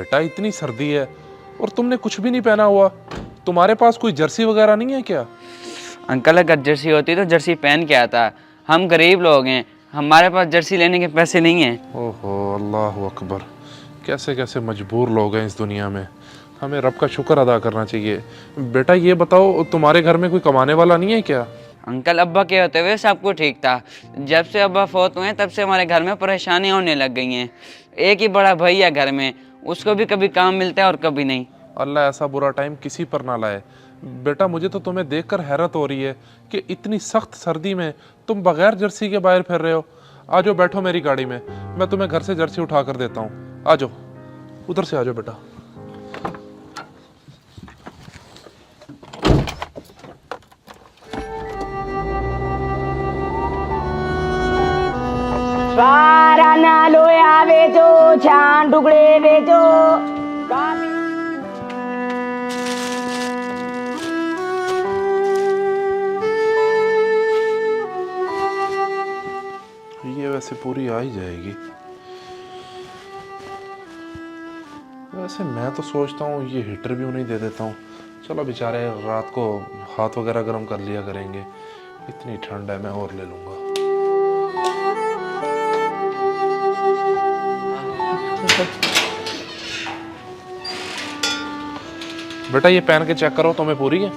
बेटा इतनी सर्दी है और तुमने कुछ भी नहीं पहना हुआ। तुम्हारे पास कोई जर्सी वगैरह नहीं है क्या? अंकल अगर जर्सी होती तो जर्सी पहन के आता। हम गरीब लोग हैं, हमारे पास जर्सी लेने के पैसे नहीं हैं। ओहो अल्लाह अकबर, कैसे कैसे मजबूर लोग हैं इस दुनिया में। हमें रब का शुक्र अदा करना चाहिए। बेटा ये बताओ, तुम्हारे घर में कोई कमाने वाला नहीं है क्या? अंकल अब्बा के होते हुए सब कुछ ठीक था, जब से अब्बा फौत हुए तब से हमारे घर में परेशानियां होने लग गई हैं। एक ही बड़ा भाई है घर में, उसको भी कभी काम मिलता है और कभी नहीं। अल्लाह ऐसा बुरा टाइम किसी पर ना लाए। बेटा मुझे तो तुम्हें देखकर हैरत हो रही है कि इतनी सख्त सर्दी में तुम बगैर जर्सी के बाहर फिर रहे हो। आ जाओ बैठो मेरी गाड़ी में, मैं तुम्हें घर से जर्सी उठा कर देता हूँ। आ जाओ, उधर से आ जाओ बेटा। स्वाराना लोया बेचो, छान टुकड़े बेचो। ये वैसे पूरी आ ही जाएगी। वैसे मैं तो सोचता हूँ ये हीटर भी उन्हें दे देता हूँ। चलो बेचारे रात को हाथ वगैरह गर्म कर लिया करेंगे। इतनी ठंड है, मैं और ले लूँगा। बेटा ये पहन के चेक करो, तुम्हें पूरी है?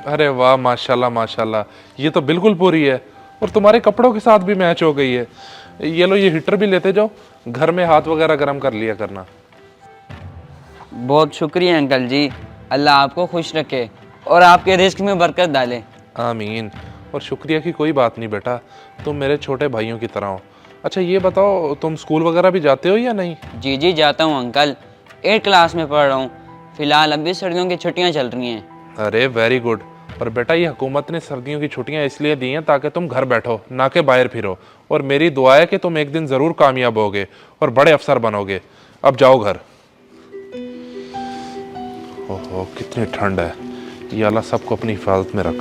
अरे वाह माशाल्लाह माशाल्लाह, ये तो बिल्कुल पूरी है और तुम्हारे कपड़ों के साथ भी मैच हो गई है। ये लो, ये हीटर भी लेते जाओ, घर में हाथ वगैरह गर्म कर लिया करना। बहुत शुक्रिया अंकल जी, अल्लाह आपको खुश रखे और आपके रिस्क में बरकत डाले। आमीन। और शुक्रिया की कोई बात नहीं बेटा, तुम मेरे छोटे भाइयों की तरह हो। अच्छा ये बताओ, तुम स्कूल वगैरह भी जाते हो या नहीं? जी जी जाता हूँ अंकल, 8 क्लास में पढ़ रहा हूँ। फिलहाल अभी सर्दियों की छुट्टियाँ चल रही हैं। अरे वेरी गुड। और बेटा ये हुकूमत ने सर्दियों की छुट्टियां इसलिए दी हैं ताकि तुम घर बैठो, ना कि बाहर फिरो। और मेरी दुआ है कि तुम एक दिन ज़रूर कामयाब होगे और बड़े अफसर बनोगे। अब जाओ घर। ओहो कितनी ठंड है। ये अल्लाह सबको अपनी हिफाजत में रख।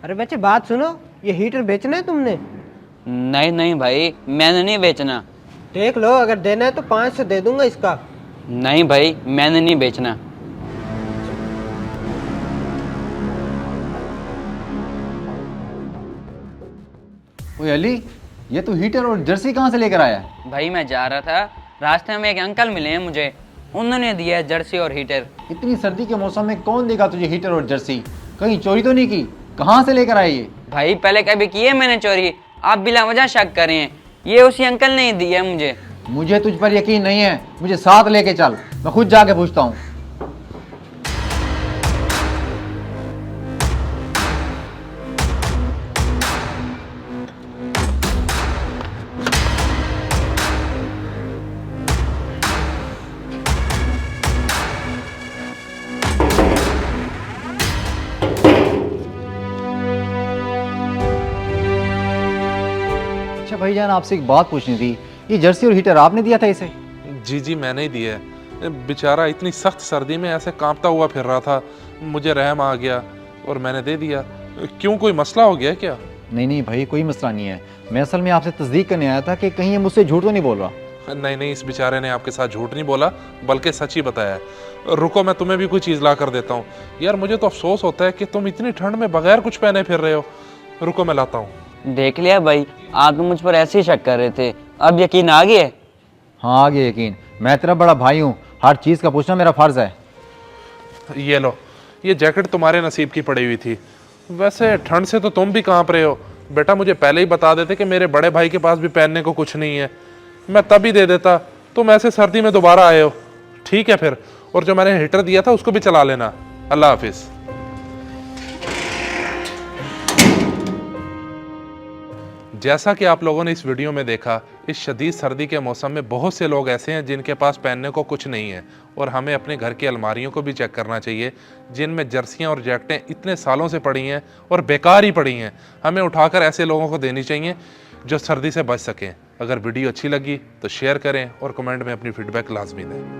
अरे बच्चे बात सुनो, ये हीटर बेचना है तुमने? नहीं नहीं भाई, मैंने नहीं बेचना। देख लो, अगर देना है तो 500 दे दूंगा इसका। नहीं भाई, मैंने नहीं बेचना। ओए अली, ये तू हीटर और जर्सी कहाँ से लेकर आया? भाई मैं जा रहा था, रास्ते में एक अंकल मिले हैं मुझे, उन्होंने दिया है जर्सी और हीटर। इतनी सर्दी के मौसम में कौन देगा तुझे हीटर और जर्सी? कहीं चोरी तो नहीं की? कहाँ से लेकर आए ये? भाई पहले कभी की है मैंने चोरी? आप बिला वजह शक कर रहे हैं। ये उसी अंकल ने ही दिया है मुझे। मुझे तुझ पर यकीन नहीं है, मुझे साथ लेके चल, मैं खुद जाके पूछता हूँ। अच्छा भाईजान, आपसे एक बात पूछनी थी, ये जर्सी और हीटर आपने दिया था इसे? जी जी मैंने ही दिया है। बेचारा इतनी सख्त सर्दी में ऐसे कांपता हुआ फिर रहा था, मुझे रहम आ गया और मैंने दे दिया। क्यों, कोई मसला हो गया क्या? नहीं नहीं भाई, कोई मसला नहीं है। मैं असल में आपसे तस्दीक करने आया था कि कहीं ये मुझसे झूठ तो नहीं बोल रहा। नहीं नहीं, इस बेचारे ने आपके साथ झूठ नहीं बोला, बल्कि सच ही बताया है। रुको मैं तुम्हें भी कोई चीज़ ला कर देता हूँ। यार मुझे तो अफसोस होता है कि तुम इतनी ठंड में बगैर कुछ पहने फिर रहे हो। रुको मैं लाता हूँ। देख लिया भाई, आप तो मुझ पर ऐसे ही शक कर रहे थे, अब यकीन आ गया? हाँ आ गया यकीन। मैं तेरा बड़ा भाई हूँ, हर चीज़ का पूछना मेरा फ़र्ज़ है। ये लो, ये जैकेट तुम्हारे नसीब की पड़ी हुई थी। वैसे ठंड से तो तुम भी कांप रहे हो। बेटा मुझे पहले ही बता देते कि मेरे बड़े भाई के पास भी पहनने को कुछ नहीं है, मैं तभी दे देता। तुम ऐसे सर्दी में दोबारा आए हो। ठीक है फिर, और जो मैंने हीटर दिया था उसको भी चला लेना। अल्लाह हाफिज। जैसा कि आप लोगों ने इस वीडियो में देखा, इस शदीद सर्दी के मौसम में बहुत से लोग ऐसे हैं जिनके पास पहनने को कुछ नहीं है, और हमें अपने घर की अलमारियों को भी चेक करना चाहिए जिनमें जर्सियां और जैकेटें इतने सालों से पड़ी हैं और बेकार ही पड़ी हैं। हमें उठाकर ऐसे लोगों को देनी चाहिए जो सर्दी से बच सकें। अगर वीडियो अच्छी लगी तो शेयर करें और कमेंट में अपनी फीडबैक लाजमी दें।